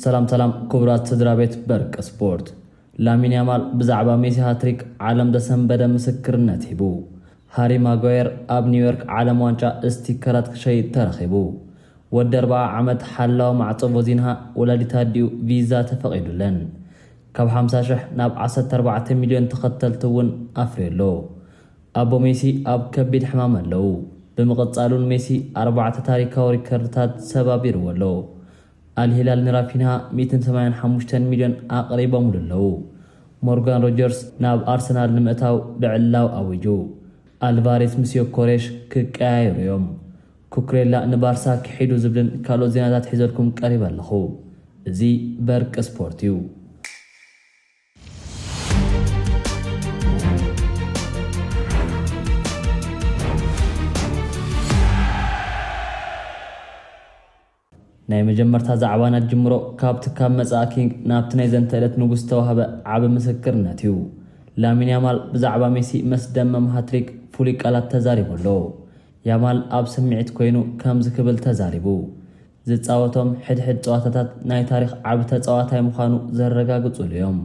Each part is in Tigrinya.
سلام كبرات صدرا بيت برك سبورت لامين يامال بزعبا ميسي هاتريك عالم دسم بدا مسكرنت هبو هاري ماغوير اب نيويورك عالم وانشا استيكرات شيء ترخبو ودربا عمد حلاو مع طوزينها ولادي تاديو فيزا تفقيدو لن كاب 50 ناب 14 مليون تختلتون افريلو ابو ميسي اب كبيد حمام لو بمقصالون ميسي 4 تاريخاو ريكوردات سبابير ولو الهلال نرافينها 185 مليون أقريبا مللو مورغان روجرز ناب أرسنال نمأتاو بعلاو أويجو ألفاريس مسيو كوريش كاير يوم كوكريلا نبارسا كحيدو زبلن كالو زيناتات حيزلكم قريبا لخو زي برك سبورتيو ናይ መጀመርታ ዛዕባናት ጅምሮ ካብት ካብ መጻኪን ናብትናይ ዘንተለት ንጉስ ተዋህበ ዓብ ምስክርነት እዩ ላሚን ያማል ብዛዕባ ሜሲ መስደመም ሃትሪክ ፉሊ ቃላት ተዛሪቡሎ ያማል ኣብ ስምዒት ኮይኑ ከም ዝክብል ተዛሪቡ ዝጻወቶም ሕድሕድ ጸዋታታት ናይ ታሪኽ ዓብ ተጻዋታይ ምዃኑ ዘረጋግጹሉ እዮም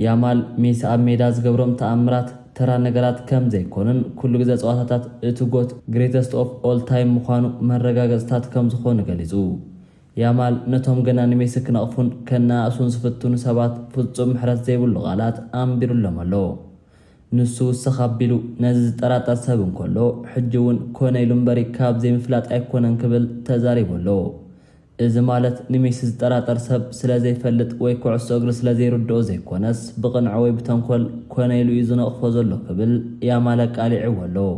ያማል ሜሲ ኣብ ሜዳ ዝገብሮም ተኣምራት ተራ ነገራት ከም ዘይኮንን ኩሉ ግዜ ጸዋታታት እትጎት ግሬተስት ኦፍ ኦል ታይም ምዃኑ መረጋገጽታት ከም ዝኾኑ ገሊጹ ያማል ነቶም ገና ንሜሲ ክነቕፉን ከናእሱን ዝፍቱን ሰባት ፍጹም ምሕረት ዘይብሉ ቃላት ኣንቢሩሎም ኣሎ ንሱ ሰኻቢሉ ነዚ ዝጠራጠር ሰብ እንከሎ ሕጂ እውን ኮነ ኢሉ እምበሪ ካብ ዘይምፍላጥ ኣይኮነን ክብል ተዛሪቡሎ እዚ ማለት ንሜሲ ዝጠራጠር ሰብ ስለዘይፈልጥ ወይ ኩዕሶ እግሪ ስለዘይርድኦ ዘይኮነስ ብቕንዕ ወይ ብተንኮል ኮነ ኢሉ እዩ ዝነቕፎ ዘሎ ክብል ያማል ቃሊዕዎ ኣሎ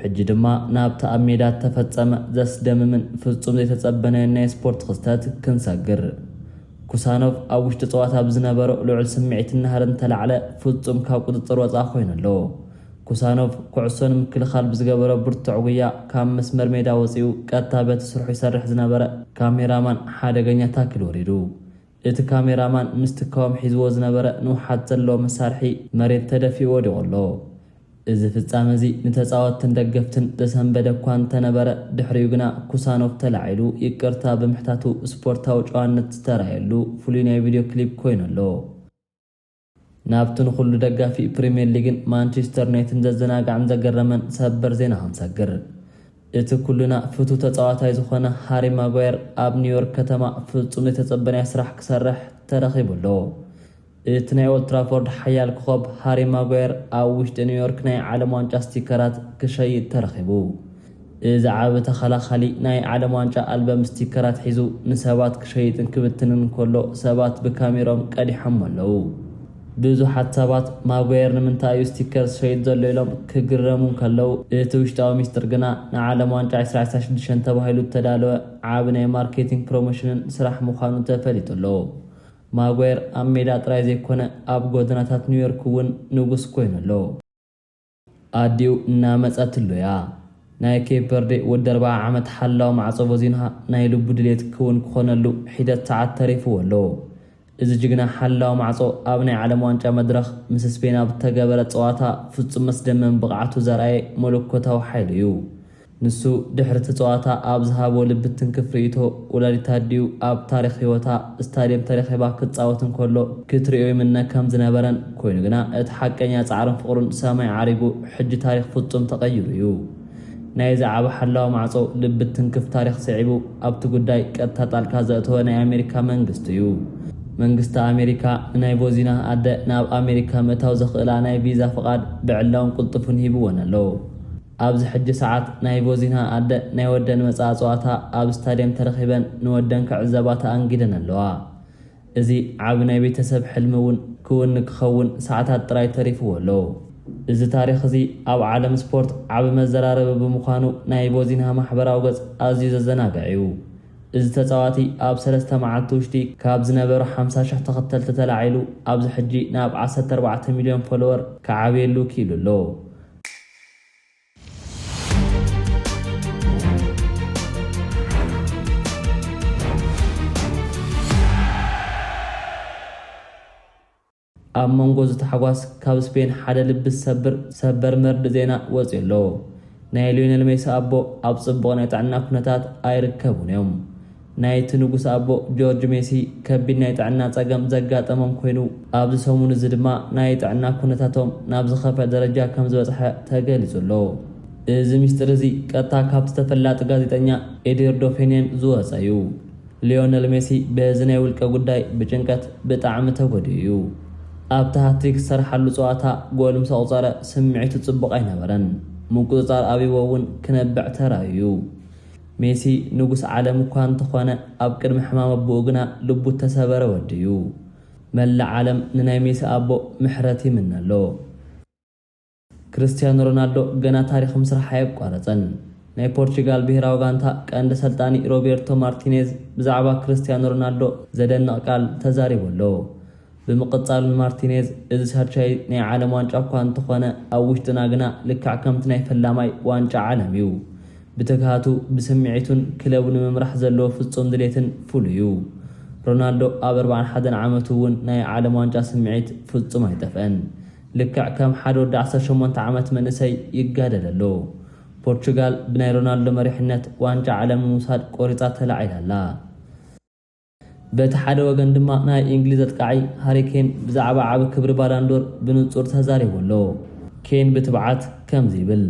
ሕጂ ድማ ናብታ ኣብ ሜዳ ተፈጸመ ዘስደምምን ፍጹም ዘይተጸበነ ናይ ስፖርት ክስተት ክንሰግር ኩሳኖቭ ኣብ ውሽጢ ጸዋታ ብዝነበሮ ልዑል ስምዒትን ናህርን ተላዕለ ፍጹም ካብ ቁጥጥር ወፃ ኮይኑሎ ኩሳኖቭ ኩዕሶን ምክልኻል ብዝገበሮ ብርቱዕ ጉያ ካብ መስመር ሜዳ ወፂኡ ቀጥታ በቲ ስርሑ ይሰርሕ ዝነበረ ካሜራማን ሓደገኛ ታክል ወሪዱ እቲ ካሜራማን ምስቲ ካም ሒዝዎ ዝነበረ ንውሓት ዘለዎ መሳርሒ መሬት ተደፊኡ ወዲቑሎ እዚ ፍጻመ እዚ ንተጻወትን ደገፍትን ተሰንበደ እኳ እንተነበረ ድሕሪኡ ግና ኩሳኖቭ ተላዒሉ ይቅርታ ብምሕታቱ ስፖርታዊ ጨዋነት ዝተራየሉ ፍሉይ ናይ ቪድዮ ክሊፕ ኮይኑሎ ናብትን ኩሉ ደጋፊ ፕሪምየር ሊግን ማንቸስተር ዩናይትድን ዘዘናግዕን ዘገረመን ሰበር ዜና ክንሰግር እቲ ኩሉና ፍቱ ተጻዋታይ ዝኾነ ሃሪ ማጓየር ኣብ ኒውዮርክ ከተማ ፍጹም ዘይተጸበነ ስራሕ ክሰርሕ ተረኺቡሎ እቲ ናይ ኦልድ ትራፎርድ ሓያል ኮኸብ ሃሪ ማጓየር ኣብ ውሽጢ ኒውዮርክ ናይ ዓለም ዋንጫ ስቲከራት ክሸይጥ ተረኺቡ እዚ ዓብ ተኸላኻሊ ናይ ዓለም ዋንጫ ኣልበም ስቲከራት ሒዙ ንሰባት ክሸይጥን ክብትንን ከሎ ሰባት ብካሜሮም ቀዲሖም ኣለዉ ብዙሓት ሰባት ማጓየር ንምንታይ እዩ ስቲከር ዝሸይጥ ዘሎ ኢሎም ክግረሙ ከለዉ እቲ ውሽጣዊ ሚስጥር ግና ንዓለም ዋንጫ 2026 ተባሂሉ ተዳለወ ዓብ ናይ ማርኬቲንግ ፕሮሞሽንን ስራሕ ምዃኑ ተፈሊጡሎ ማጓየር ኣብ ሜዳ ጥራይ ዘይኮነ ኣብ ጎደናታት ኒውዮርክ እውን ንጉስ ኮይኑሎ ኣዲኡ እናመፀትሉያ ናይ ኬፕ ቨርዴ ወዲ 40 ዓመት ሓላው ማዕጾ ቦዚንሃ ናይ ልቡ ድሌት ክውን ክኾነሉ ሒደት ሰዓት ተሪፍዎ ኣሎ እዚ ጅግና ሓላው ማዕጾ ኣብ ናይ ዓለም ዋንጫ መድረኽ ምስ ስፔን ኣብ ተገበረ ጸዋታ ፍጹም መስደመም ብቕዓቱ ዘርኣየ መለኮታዊ ሓይሊ እዩ ንሱ ድሕሪ ጸዋታ ኣብ ዝሃቦ ልብትን ክፍሪቶ ወላዲታ ድዩ ኣብ ታሪኽ ህይወታ ስታዲየም ተረኺባ ክትጻወትን ከሎ ክትሪኦ ይምነ ከም ዝነበረን ኮይኑ ግና እቲ ሓቀኛ ጻዕርን ፍቕሩን ሰማይ ዓሪጉ ሕጂ ታሪኽ ፍጹም ተቐይሩ እዩ ናይ ዛዕባ ሓላው ማዕጾ ልብትን ክፍ ታሪኽ ስዒቡ ኣብቲ ጉዳይ ቀጥታ ጣልቃ ዘእተወ ናይ ኣሜሪካ መንግስቲ እዩ መንግስቲ ኣሜሪካ ናይ ቦዚና ኣደ ናብ ኣሜሪካ ምእታው ዘኽእላ ናይ ቪዛ ፍቓድ ብዕላውን ቁልጥፉን ሂብዎን ኣሎ ኣብዚ ሕጂ ሰዓት ናይ ቦዚና ኣደ ናይ ወደን መጻ ጸዋታ ኣብ ስታዲየም ተረኺበን ንወደን ክዕዘባ ተኣንጊደን ኣለዋ እዚ ዓብ ናይ ቤተሰብ ሕልሚ እውን ክውን ክኸውን ሰዓታት ጥራይ ተሪፍዎ ኣሎ እዚ ታሪኽ እዚ ኣብ ዓለም ስፖርት ዓብ መዘራረቢ ብምዃኑ ናይ ቦዚና ማሕበራዊ ገጽ ኣዝዩ ዘዘናግዕ እዩ እዚ ተጻዋቲ ኣብ 3 መዓልቲ ውሽጢ ካብ ዝነበሩ 50,000 ተኸተልቲ ተላዒሉ ኣብዚ ሕጂ ናብ 14 ሚልዮን ፎሎወር ክዓብየሉ ኪኢሉሎ ኣብ መንጎ ዝተሓጓስ ካብ ስፔን ሓደ ልብስ ሰበር መርዲ ዜና ወፂሎ ናይ ሊዮኔል ሜሲ ኣቦ ኣብ ጽቡቕ ናይ ጥዕና ኩነታት ኣይርከቡን እዮም ናይቲ ንጉስ ኣቦ ጆርጅ ሜሲ ከቢድ ናይ ጥዕና ጸገም ዘጋጠሞም ኮይኑ ኣብዚ ሰሙን እዚ ድማ ናይ ጥዕና ኩነታቶም ናብ ዝኸፈ ደረጃ ከም ዝበጽሐ ተገሊጹሎ። እዚ ሚስጥር እዚ ቀጥታ ካብቲ ተፈላጢ ጋዜጠኛ ኤድዋርዶ ፌኔን ዝወፀ እዩ። ሊዮነል ሜሲ በዚ ናይ ውልቀ ጉዳይ ብጭንቀት ብጣዕሚ ተጎዲኡ እዩ። ኣብቲ ሃትሪክ ዝሰርሓሉ ፀዋታ ጎል ምስ ኣቁፀረ ስምዒቱ ጽቡቕ ኣይነበረን። ምቁፅጻር ኣቢቦ እውን ክነብዕ ተራእዩ። ሜሲ ንጉስ ዓለም እኳ እንተኾነ ኣብ ቅድሚ ሕማም ኣቦኡ ግና ልቡ ተሰበረ ወዲ እዩ። መላእ ዓለም ንናይ ሜሲ ኣቦ ምሕረት ይምነ ኣሎ። ክርስቲያኖ ሮናልዶ ገና ታሪክ ምስራሕ ኣይቋረፀን። ናይ ፖርቹጋል ብሄራዊ ጋንታ ቀንዲ ሰልጣኒ ሮቤርቶ ማርቲኔዝ ብዛዕባ ክርስቲያኖ ሮናልዶ ዘደንቕ ቃል ተዛሪቡሎ። ብምቕጻል ማርቲኔዝ እዚ ሰርቻይ ናይ ዓለም ዋንጫ እኳ እንተኾነ ኣብ ውሽጥና ግና ልክዕ ከምቲ ናይ ፈላማይ ዋንጫ ዓለም እዩ። ብትግሃቱ ብስምዒቱን ክለቡ ንምምራሕ ዘለዎ ፍጹም ድሌትን ፍሉይ እዩ። ሮናልዶ ኣብ 41 ዓመቱ እውን ናይ ዓለም ዋንጫ ስምዒት ፍጹም ኣይጠፍአን። ልክዕ ከም ሓደ ወዲ 18 ዓመት መንእሰይ ይጋደል ኣሎ። ፖርቹጋል ብናይ ሮናልዶ መሪሕነት ዋንጫ ዓለም ምውሳድ ቆሪፃ ተላዒላላ። በቲ ሓደ ወገን ድማ ናይ እንግሊዝ ኣጥቃዒ ሃሪ ኬን ብዛዕባ ዓቢ ክብሪ ባላንዶር ብንጹር ተዛሪቡሎ። ኬን ብትብዓት ከምዚ ይብል፣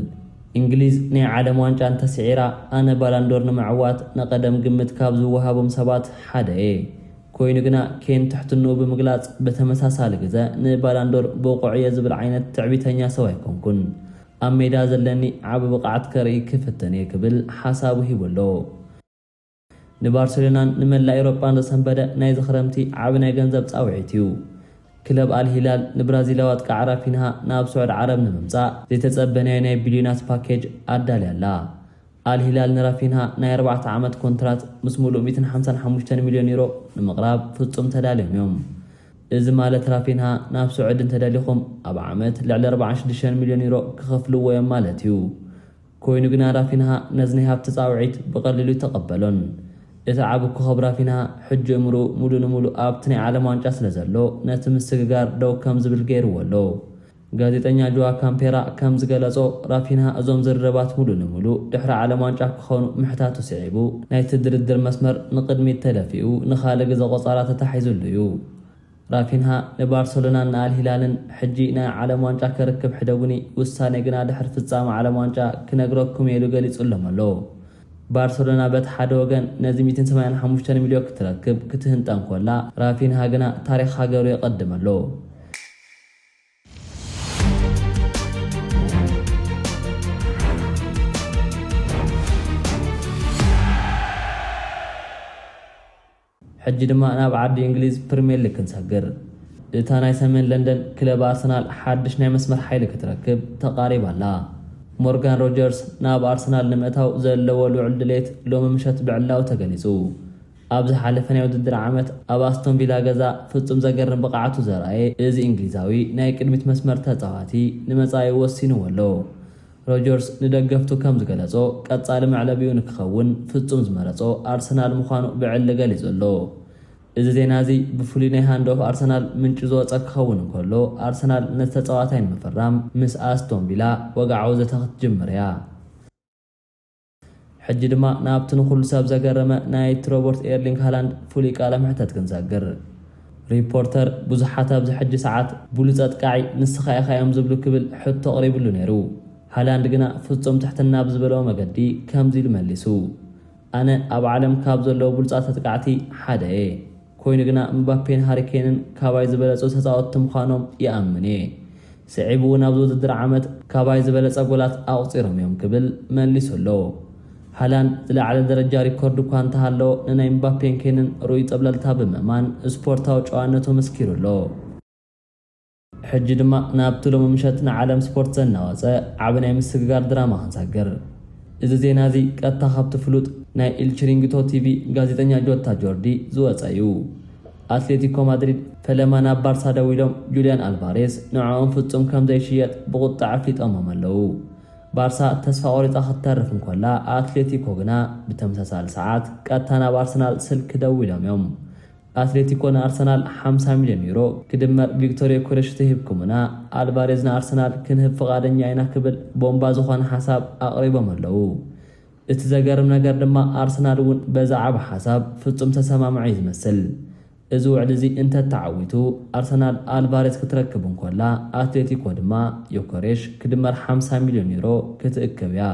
እንግሊዝ ናይ ዓለም ዋንጫ እንተስዒራ ኣነ ባላንዶር ንምዕዋት ንቐደም ግምት ካብ ዝወሃቦም ሰባት ሓደ እየ። ኮይኑ ግና ኬን ትሕትንኡ ብምግላጽ በተመሳሳሊ ግዜ ንባላንዶር ብቑዕ እየ ዝብል ዓይነት ትዕቢተኛ ሰብ ኣይኮንኩን። ኣብ ሜዳ ዘለኒ ዓቢ ብቕዓት ከርኢ ክፍተን እየ ክብል ሓሳቡ ሂበሎ። ንባርሴሎናን ንመላእ ኤውሮጳን ዘሰንበደ ናይ ዝኽረምቲ ዓቢ ናይ ገንዘብ ጻውዒት እዩ። ክለብ አልሂላል ንብራዚላዊ ኣጥቃዕ ራፊንሃ ናብ ስዑድ ዓረብ ንምምጻእ ዘይተጸበናዮ ናይ ቢልዮናት ፓኬጅ ኣዳልያላ። አልሂላል ንራፊንሃ ናይ 4 ዓመት ኮንትራት ምስ ሙሉእ 155 ሚልዮን ዩሮ ንምቕራብ ፍጹም ተዳልዮም እዮም። እዚ ማለት ራፊንሃ ናብ ስዑድ እንተደሊኹም ኣብ ዓመት ልዕሊ 46 ሚልዮን ዩሮ ክኸፍልዎ እዮም ማለት እዩ። ኮይኑ ግና ራፊንሃ ነዚ ናይ ሃብቲ ጻውዒት ብቐሊሉ ይተቐበሎን። እቲ ዓቢ ኮኸብ ራፊንሃ ሕጂ እምርኡ ሙሉእ ንሙሉእ ኣብቲ ናይ ዓለም ዋንጫ ስለ ዘሎ ነቲ ምስግጋር ደው ከም ዝብል ገይርዎ ኣሎ። ጋዜጠኛ ጆዋ ካምፔራ ከም ዝገለጾ ራፊንሃ እዞም ዝርርባት ሙሉእ ንሙሉእ ድሕሪ ዓለም ዋንጫ ክኾኑ ምሕታቱ ስዒቡ ናይቲ ድርድር መስመር ንቕድሚት ተደፊኡ ንኻልእ ግዜ ቆፃራ ተታሒዙሉ እዩ። ራፊንሃ ንባርሴሎናን ንአልሂላልን ሕጂ ናይ ዓለም ዋንጫ ክርክብ ሕደጉኒ ውሳኔ ግና ድሕሪ ፍጻመ ዓለም ዋንጫ ክነግረኩም ኢሉ ገሊጹሎም ኣሎ። ባርሴሎና በቲ ሓደ ወገን ነዚ 185 ሚልዮን ክትረክብ ክትህንጠን ኮላ ራፊንሃ ግና ታሪክ ሃገሩ ይቐድም ኣሎ። ሕጂ ድማ ናብ ዓዲ እንግሊዝ ፕሪምየር ሊግ ክንሰግር። እታ ናይ ሰሜን ለንደን ክለብ ኣርሰናል ሓድሽ ናይ መስመር ሓይሊ ክትረክብ ተቃሪባላ። ሞርጋን ሮጀርስ ናብ ኣርሰናል ንምእታው ዘለዎ ልዑል ድሌት ሎሚ ምሸት ብዕላው ተገሊጹ። ኣብዚ ሓለፈ ናይ ውድድር ዓመት ኣብ ኣስቶን ቪላ ገዛ ፍጹም ዘገርም ብቕዓቱ ዘርአየ እዚ እንግሊዛዊ ናይ ቅድሚት መስመር ተጻዋቲ ንመጻኢ ወሲንዎ ኣሎ። ሮጀርስ ንደገፍቱ ከም ዝገለጾ ቀጻሊ መዕለቢኡ ንክኸውን ፍጹም ዝመረጾ ኣርሰናል ምዃኑ ብዕሊ ገሊጹ ኣሎ። እዚ ዜና እዚ ብፍሉይ ናይ ሃንድ ኦፍ ኣርሰናል ምንጪ ዝወፀ ክኸውን እንከሎ ኣርሰናል ነቲ ተጻዋታይ ንምፍራም ምስ ኣስቶን ቪላ ወግዓዊ ዘተ ክትጅምር እያ። ሕጂ ድማ ናብቲ ንኹሉ ሰብ ዘገረመ ናይቲ ሮበርት ኤርሊንግ ሃላንድ ፍሉይ ቃለ ምሕተት ክንሰግር። ሪፖርተር ብዙሓት ኣብዚ ሕጂ ሰዓት ብሉፅ ኣጥቃዒ ንስኻ ኢኻ እዮም ዝብሉ ክብል ሕቶ ቀሪቡሉ ነይሩ። ሃላንድ ግና ፍጹም ትሕትና ብዝበለዎ መገዲ ከምዚ ኢሉ መሊሱ፣ ኣነ ኣብ ዓለም ካብ ዘለዎ ብሉፃት ኣጥቃዕቲ ሓደ እየ። ኮይኑ ግና ምባፔን ሃሪኬንን ካባይ ዝበለጹ ተጻወትቲ ምዃኖም ይኣምን እየ። ስዒቡ እውን ኣብዚ ውድድር ዓመት ካባይ ዝበለጸ ጎላት ኣቑፂሮም እዮም ክብል መሊሱ ኣሎ። ሃላንድ ዝለዓለ ደረጃ ሪኮርድ እኳ እንተሃለዎ ንናይ ምባፔን ኬንን ሩይ ጠብለልታ ብምእማን ስፖርታዊ ጨዋነቱ መስኪሩ ኣሎ። ሕጂ ድማ ናብቲ ሎሚ ምሸት ንዓለም ስፖርት ዘናወፀ ዓቢ ናይ ምስግጋር ድራማ ክንሰግር። እዚ ዜና እዚ ቀጥታ ካብቲ ፍሉጥ ናይ ኢልቺሪንግቶ ቲቪ ጋዜጠኛ ጆታ ጆርዲ ዝወፀ እዩ። ኣትሌቲኮ ማድሪድ ፈለማ ናብ ባርሳ ደው ኢሎም ጁልያን ኣልቫሬስ ንዕኦም ፍጹም ከም ዘይሽየጥ ብቁጣዕ ኣፍሊጦሞም ኣለው። ባርሳ ተስፋ ቆሪፃ ክትተርፍ እንኮላ ኣትሌቲኮ ግና ብተመሳሳሊ ሰዓት ቀጥታ ናብ ኣርሰናል ስልክ ደው ኢሎም እዮም። አትሌቲኮ ንኣርሰናል 50 ሚልዮን ዩሮ ክድመር ቪክቶሪያ ኮሬሽ ትሂብኩምና ኣልቫሬዝ ንኣርሰናል ክንህብ ፍቓደኛ ኢና ክብል ቦምባ ዝኾነ ሓሳብ ኣቕሪቦም ኣለው። እቲ ዘገርም ነገር ድማ ኣርሰናል እውን በዛዕባ ሓሳብ ፍጹም ተሰማምዑ ይመስል። እዚ ውዕል እዚ እንተተዓዊቱ ኣርሰናል ኣልቫሬዝ ክትረክብ እንኮላ ኣትሌቲኮ ድማ ዮከሬሽ ክድመር 50 ሚልዮን ዩሮ ክትእክብ እያ።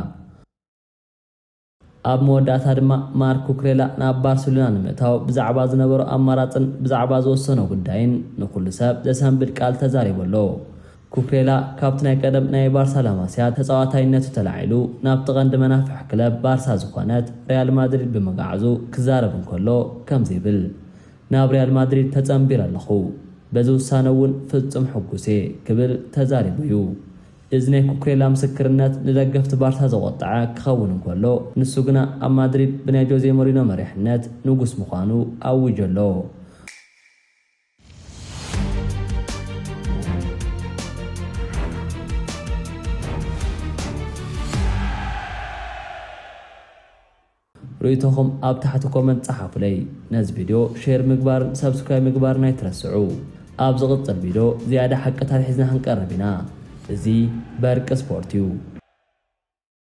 ኣብ መወዳእታ ድማ ማርኮ ኩሬላ ናብ ባርሴሎና ንምእታው ብዛዕባ ዝነበሮ ኣማራፅን ብዛዕባ ዝወሰኖ ጉዳይን ንኩሉ ሰብ ዘሰንብድ ቃል ተዛሪበሎ። ኩሬላ ካብቲ ናይ ቀደም ናይ ባርሳ ላማስያ ተፃዋታይነቱ ተላዒሉ ናብቲ ቀንዲ መናፍሕ ክለብ ባርሳ ዝኾነት ሪያል ማድሪድ ብምጋዓዙ ክዛረብ እንከሎ ከምዚ ይብል ናብ ሪያል ማድሪድ ተጸንቢር ኣለኹ በዚ ውሳነ እውን ፍጹም ሕጉሴ ክብል ተዛሪቡ እዩ። እዚ ናይ ኩሬላ ምስክርነት ንደገፍቲ ባርሳ ዘቆጣዐ ክኸውን እንከሎ ንሱ ግና ኣብ ማድሪድ ብናይ ጆዜ ሞሪኖ መሪሕነት ንጉስ ምዃኑ ኣውጀሎ። رأيتكم ኣብ ታሕቲ ኮመንት ጻሓፉለይ ነዚ ቪድዮ ሼር ምግባርን ሰብስክራይብ ምግባርን ኣይትረስዑ። ኣብ ዝቕጽል ቪድዮ ዝያዳ ሓቀታት ሒዝና ክንቀርብ ኢና። እዚ በርቂ ስፖርት እዩ።